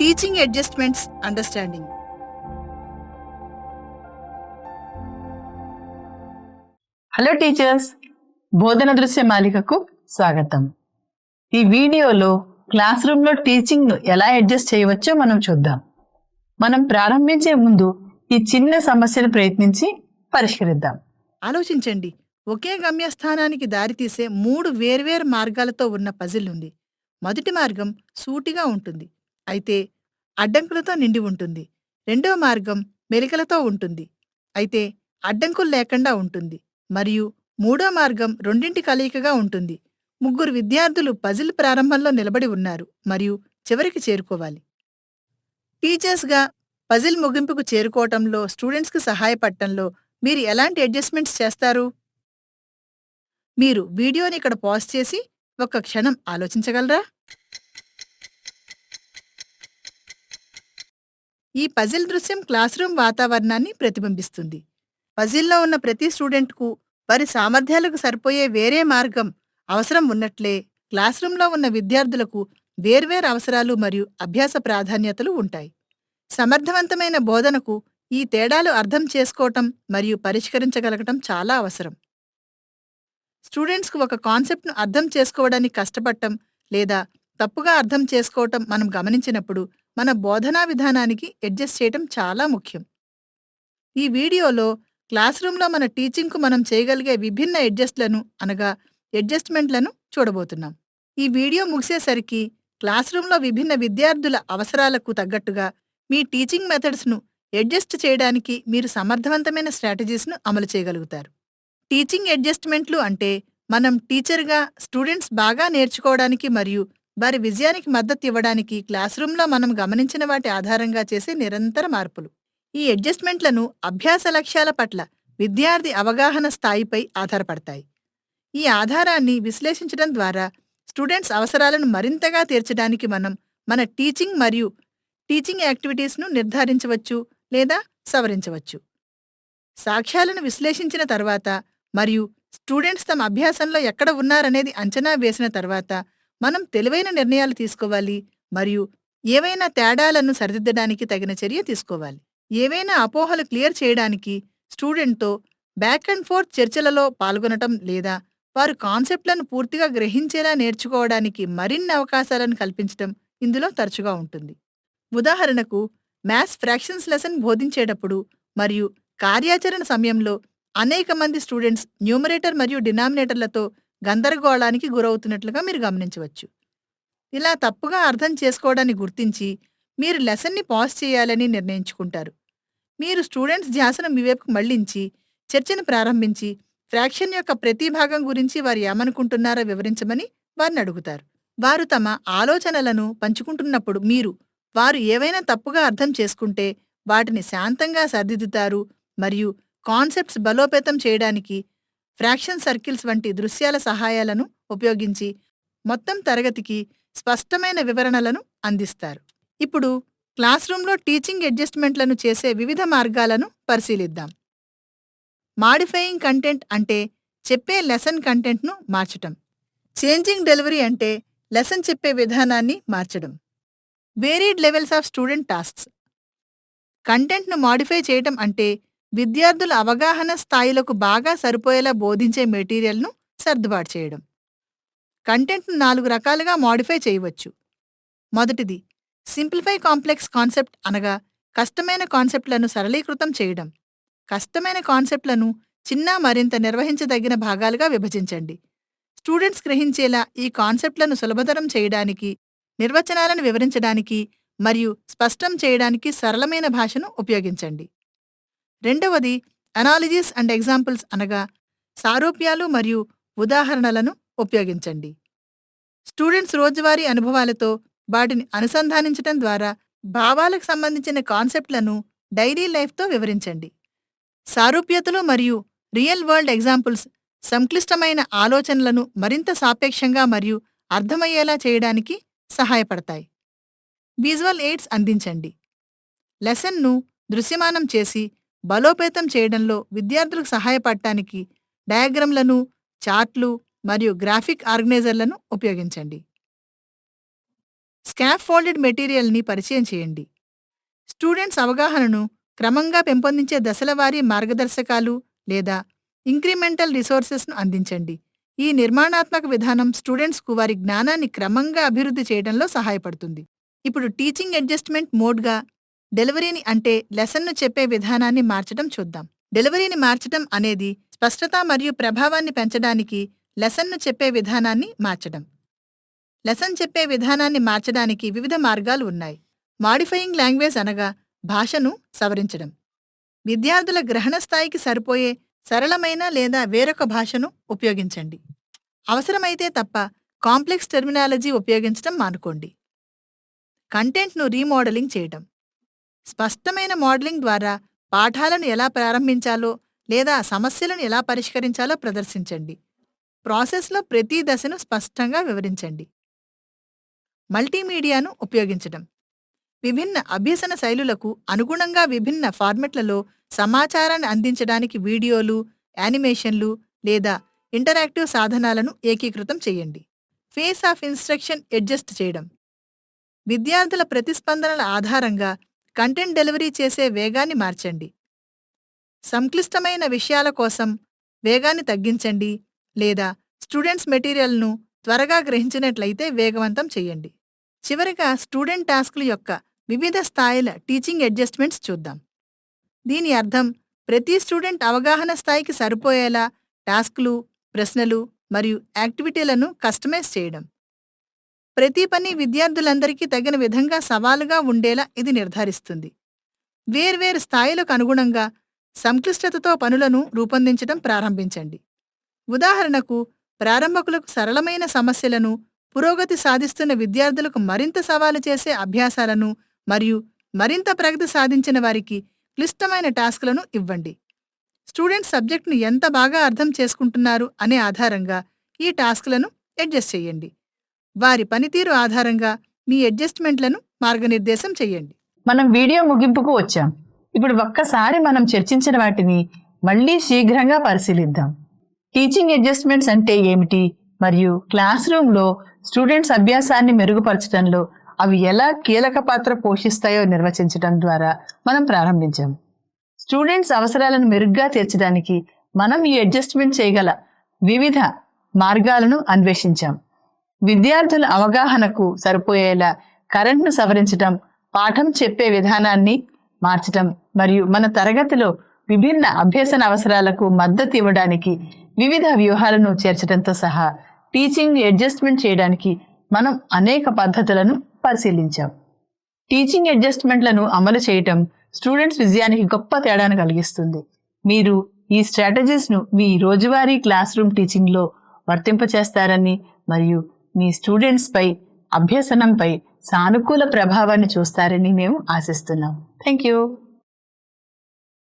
Teaching adjustments understanding. Hello teachers, బోధన దృశ్య మాలికకు స్వాగతం. ఈ వీడియోలో క్లాస్ రూమ్లో టీచింగ్ను ఎలా అడ్జస్ట్ చేయవచ్చో మనం చూద్దాం. మనం ప్రారంభించే ముందు ఈ చిన్న సమస్యను ప్రయత్నించి పరిష్కరిద్దాం. ఆలోచించండి, ఒకే గమ్యస్థానానికి దారితీసే 3 వేర్వేరు మార్గాలతో ఉన్న పజిల్ ఉంది. మొదటి మార్గం సూటిగా ఉంటుంది, అయితే అడ్డంకులతో నిండి ఉంటుంది. రెండో మార్గం మెలికలతో ఉంటుంది, అయితే అడ్డంకులు లేకుండా ఉంటుంది. మరియు మూడో మార్గం రెండింటి కలయికగా ఉంటుంది. 3 విద్యార్థులు పజిల్ ప్రారంభంలో నిలబడి ఉన్నారు మరియు చివరికి చేరుకోవాలి. టీచర్స్గా పజిల్ ముగింపుకు చేరుకోవటంలో, స్టూడెంట్స్కి సహాయపడటంలో మీరు ఎలాంటి అడ్జస్ట్మెంట్స్ చేస్తారు? మీరు వీడియోని ఇక్కడ పాజ్ చేసి ఒక్క క్షణం ఆలోచించగలరా? ఈ పజిల్ దృశ్యం క్లాస్ రూమ్ వాతావరణాన్ని ప్రతిబింబిస్తుంది. పజిల్లో ఉన్న ప్రతి స్టూడెంట్కు వారి సామర్థ్యాలకు సరిపోయే వేరే మార్గం అవసరం ఉన్నట్లే, క్లాస్ రూమ్లో ఉన్న విద్యార్థులకు వేర్వేరు అవసరాలు మరియు అభ్యాస ప్రాధాన్యతలు ఉంటాయి. సమర్థవంతమైన బోధనకు ఈ తేడాలు అర్థం చేసుకోవటం మరియు పరిష్కరించగలగటం చాలా అవసరం. స్టూడెంట్స్కు ఒక కాన్సెప్ట్ను అర్థం చేసుకోవడానికి కష్టపడటం లేదా తప్పుగా అర్థం చేసుకోవటం మనం గమనించినప్పుడు మన బోధనా విధానానికి అడ్జస్ట్ చేయటం చాలా ముఖ్యం. ఈ వీడియోలో క్లాస్ రూమ్లో మన టీచింగ్కు మనం చేయగలిగే విభిన్న అడ్జస్ట్మెంట్లను చూడబోతున్నాం. ఈ వీడియో ముగిసేసరికి క్లాస్ రూమ్లో విభిన్న విద్యార్థుల అవసరాలకు తగ్గట్టుగా మీ టీచింగ్ మెథడ్స్ను అడ్జస్ట్ చేయడానికి మీరు సమర్థవంతమైన స్ట్రాటజీస్ను అమలు చేయగలుగుతారు. టీచింగ్ అడ్జస్ట్మెంట్లు అంటే మనం టీచర్గా స్టూడెంట్స్ బాగా నేర్చుకోవడానికి మరియు వారి విజయానికి మద్దతు ఇవ్వడానికి క్లాస్ రూమ్లో మనం గమనించిన వాటి ఆధారంగా చేసే నిరంతర మార్పులు. ఈ అడ్జస్ట్మెంట్లను అభ్యాస లక్ష్యాల పట్ల విద్యార్థి అవగాహన స్థాయిపై ఆధారపడతాయి. ఈ ఆధారాన్ని విశ్లేషించడం ద్వారా స్టూడెంట్స్ అవసరాలను మరింతగా తీర్చడానికి మనం మన టీచింగ్ యాక్టివిటీస్ను నిర్ధారించవచ్చు లేదా సవరించవచ్చు. సాక్ష్యాలను విశ్లేషించిన తర్వాత మరియు స్టూడెంట్స్ తమ అభ్యాసంలో ఎక్కడ ఉన్నారనేది అంచనా వేసిన తర్వాత మనం తెలివైన నిర్ణయాలు తీసుకోవాలి మరియు ఏవైనా తేడాలను సరిదిద్దడానికి తగిన చర్య తీసుకోవాలి. ఏవైనా అపోహలు క్లియర్ చేయడానికి స్టూడెంట్తో బ్యాక్ అండ్ ఫోర్త్ చర్చలలో పాల్గొనటం లేదా వారు కాన్సెప్ట్లను పూర్తిగా గ్రహించేలా నేర్చుకోవడానికి మరిన్ని అవకాశాలను కల్పించడం ఇందులో తరచుగా ఉంటుంది. ఉదాహరణకు, మ్యాథ్స్ ఫ్రాక్షన్స్ లెసన్ బోధించేటప్పుడు మరియు కార్యాచరణ సమయంలో అనేక మంది స్టూడెంట్స్ న్యూమరేటర్ మరియు డినామినేటర్లతో గందరగోళానికి గురవుతున్నట్లుగా మీరు గమనించవచ్చు. ఇలా తప్పుగా అర్థం చేసుకోవడాన్ని గుర్తించి మీరు లెసన్ని పాజ్ చేయాలని నిర్ణయించుకుంటారు. మీరు స్టూడెంట్స్ ధ్యాసను మీ వైపుకు మళ్లించి చర్చను ప్రారంభించి ఫ్రాక్షన్ యొక్క ప్రతి భాగం గురించి వారు ఏమనుకుంటున్నారో వివరించమని వారిని అడుగుతారు. వారు తమ ఆలోచనలను పంచుకుంటున్నప్పుడు వారు ఏవైనా తప్పుగా అర్థం చేసుకుంటే వాటిని శాంతంగా సరిదిద్దుతారు మరియు కాన్సెప్ట్స్ బలోపేతం చేయడానికి ఫ్రాక్షన్ సర్కిల్స్ వంటి దృశ్యాల సహాయాలను ఉపయోగించి మొత్తం తరగతికి స్పష్టమైన వివరణలను అందిస్తారు. ఇప్పుడు క్లాస్ రూమ్లో టీచింగ్ అడ్జస్ట్మెంట్లను చేసే వివిధ మార్గాలను పరిశీలిద్దాం. మాడిఫైయింగ్ కంటెంట్ అంటే చెప్పే లెసన్ కంటెంట్ను మార్చటం. చేంజింగ్ డెలివరీ అంటే లెసన్ చెప్పే విధానాన్ని మార్చడం. Varied levels of student tasks. కంటెంట్ను మాడిఫై చేయటం అంటే విద్యార్థుల అవగాహన స్థాయిలకు బాగా సరిపోయేలా బోధించే మెటీరియల్ను సర్దుబాటు చేయడం. కంటెంట్ను 4 రకాలుగా మాడిఫై చేయవచ్చు. మొదటిది సింప్లిఫై కాంప్లెక్స్ కాన్సెప్ట్, అనగా కష్టమైన కాన్సెప్ట్లను సరళీకృతం చేయడం. కష్టమైన కాన్సెప్ట్లను చిన్న మరింత నిర్వహించదగిన భాగాలుగా విభజించండి. స్టూడెంట్స్ గ్రహించేలా ఈ కాన్సెప్ట్లను సులభతరం చేయడానికి, నిర్వచనాలను వివరించడానికి మరియు స్పష్టం చేయడానికి సరళమైన భాషను ఉపయోగించండి. రెండవది అనాలజీస్ అండ్ ఎగ్జాంపుల్స్, అనగా సారూప్యాలు మరియు ఉదాహరణలను ఉపయోగించండి. స్టూడెంట్స్ రోజువారీ అనుభవాలతో వాటిని అనుసంధానించడం ద్వారా భావాలకు సంబంధించిన కాన్సెప్ట్లను డైలీ లైఫ్తో వివరించండి. సారూప్యతలు మరియు రియల్ వరల్డ్ ఎగ్జాంపుల్స్ సంక్లిష్టమైన ఆలోచనలను మరింత సాపేక్షంగా మరియు అర్థమయ్యేలా చేయడానికి సహాయపడతాయి. విజువల్ ఎయిడ్స్ అందించండి. లెసన్ను దృశ్యమానం చేసి బలోపేతం చేయడంలో విద్యార్థులకు సహాయపడటానికి డయాగ్రామ్లను, చార్ట్లు మరియు గ్రాఫిక్ ఆర్గనైజర్లను ఉపయోగించండి. స్కాఫ్ ఫోల్డెడ్ మెటీరియల్ని పరిచయం చేయండి. స్టూడెంట్స్ అవగాహనను క్రమంగా పెంపొందించే దశలవారీ మార్గదర్శకాలు లేదా ఇంక్రిమెంటల్ రిసోర్సెస్ను అందించండి. ఈ నిర్మాణాత్మక విధానం స్టూడెంట్స్కు వారి జ్ఞానాన్ని క్రమంగా అభివృద్ధి చేయడంలో సహాయపడుతుంది. ఇప్పుడు టీచింగ్ అడ్జస్ట్మెంట్ మోడ్గా డెలివరీని అంటే లెసన్ను చెప్పే విధానాన్ని మార్చడం చూద్దాం. డెలివరీని మార్చడం అనేది స్పష్టత మరియు ప్రభావాన్ని పెంచడానికి లెసన్ను చెప్పే విధానాన్ని మార్చడం. లెసన్ చెప్పే విధానాన్ని మార్చడానికి వివిధ మార్గాలు ఉన్నాయి. మాడిఫయింగ్ లాంగ్వేజ్ అనగా భాషను సవరించడం. విద్యార్థుల గ్రహణ స్థాయికి సరిపోయే సరళమైన లేదా వేరొక భాషను ఉపయోగించండి. అవసరమైతే తప్ప కాంప్లెక్స్ టెర్మినాలజీ ఉపయోగించడం మానుకోండి. కంటెంట్ను రీమోడలింగ్ చేయడం. స్పష్టమైన మోడలింగ్ ద్వారా పాఠాలను ఎలా ప్రారంభించాలో లేదా సమస్యలను ఎలా పరిష్కరించాలో ప్రదర్శించండి. ప్రాసెస్లో ప్రతి దశను స్పష్టంగా వివరించండి. మల్టీమీడియాను ఉపయోగించడం. విభిన్న అభ్యసన శైలులకు అనుగుణంగా విభిన్న ఫార్మెట్లలో సమాచారాన్ని అందించడానికి వీడియోలు, యానిమేషన్లు లేదా ఇంటరాక్టివ్ సాధనాలను ఏకీకృతం చేయండి. ఫేస్ ఆఫ్ ఇన్స్ట్రక్షన్ అడ్జస్ట్ చేయడం. విద్యార్థుల ప్రతిస్పందనల ఆధారంగా కంటెంట్ డెలివరీ చేసే వేగాన్ని మార్చండి. సంక్లిష్టమైన విషయాల కోసం వేగాన్ని తగ్గించండి లేదా స్టూడెంట్స్ మెటీరియల్ను త్వరగా గ్రహించినట్లయితే వేగవంతం చేయండి. చివరిగా స్టూడెంట్ టాస్క్ల యొక్క వివిధ స్థాయిల టీచింగ్ అడ్జస్ట్మెంట్స్ చూద్దాం. దీని అర్థం ప్రతి స్టూడెంట్ అవగాహన స్థాయికి సరిపోయేలా టాస్క్లు, ప్రశ్నలు మరియు యాక్టివిటీలను కస్టమైజ్ చేయడం. ప్రతి పని విద్యార్థులందరికీ తగిన విధంగా సవాలుగా ఉండేలా ఇది నిర్ధారిస్తుంది. వేర్వేరు స్థాయిలకు అనుగుణంగా సంక్లిష్టతతో పనులను రూపొందించడం ప్రారంభించండి. ఉదాహరణకు, ప్రారంభకులకు సరళమైన సమస్యలను, పురోగతి సాధిస్తున్న విద్యార్థులకు మరింత సవాలు చేసే అభ్యాసాలను మరియు మరింత ప్రగతి సాధించిన వారికి క్లిష్టమైన టాస్క్లను ఇవ్వండి. స్టూడెంట్స్ సబ్జెక్టును ఎంత బాగా అర్థం చేసుకుంటున్నారు అనే ఆధారంగా ఈ టాస్క్లను అడ్జస్ట్ చేయండి. వారి పనితీరు ఆధారంగా మీ అడ్జస్ట్మెంట్లను మార్గనిర్దేశం చేయండి. మనం వీడియో ముగింపుకు వచ్చాం. ఇప్పుడు ఒక్కసారి మనం చర్చించిన వాటిని మళ్ళీ శీఘ్రంగా పరిశీలిద్దాం. టీచింగ్ అడ్జస్ట్మెంట్స్ అంటే ఏమిటి మరియు క్లాస్ రూమ్లో స్టూడెంట్స్ అభ్యాసాన్ని మెరుగుపరచడంలో అవి ఎలా కీలక పాత్ర పోషిస్తాయో నిర్వచించడం ద్వారా మనం ప్రారంభించాం. స్టూడెంట్స్ అవసరాలను మెరుగ్గా తీర్చడానికి మనం ఈ అడ్జస్ట్మెంట్ చేయగల వివిధ మార్గాలను అన్వేషించాం. విద్యార్థుల అవగాహనకు సరిపోయేలా కరెంట్ను సవరించడం, పాఠం చెప్పే విధానాన్ని మార్చడం మరియు మన తరగతిలో విభిన్న అభ్యసన అవసరాలకు మద్దతు ఇవ్వడానికి వివిధ వ్యూహాలను చేర్చడంతో సహా టీచింగ్ అడ్జస్ట్మెంట్ చేయడానికి మనం అనేక పద్ధతులను పరిశీలించాం. టీచింగ్ అడ్జస్ట్మెంట్లను అమలు చేయటం స్టూడెంట్స్ విజయానికి గొప్ప తేడాను కలిగిస్తుంది. మీరు ఈ స్ట్రాటజీస్ను మీ రోజువారీ క్లాస్ రూమ్ టీచింగ్లో వర్తింపచేస్తారని మరియు మీ స్టూడెంట్స్పై అభ్యసనంపై సానుకూల ప్రభావాన్ని చూస్తారని మేము ఆశిస్తున్నాం. Thank you.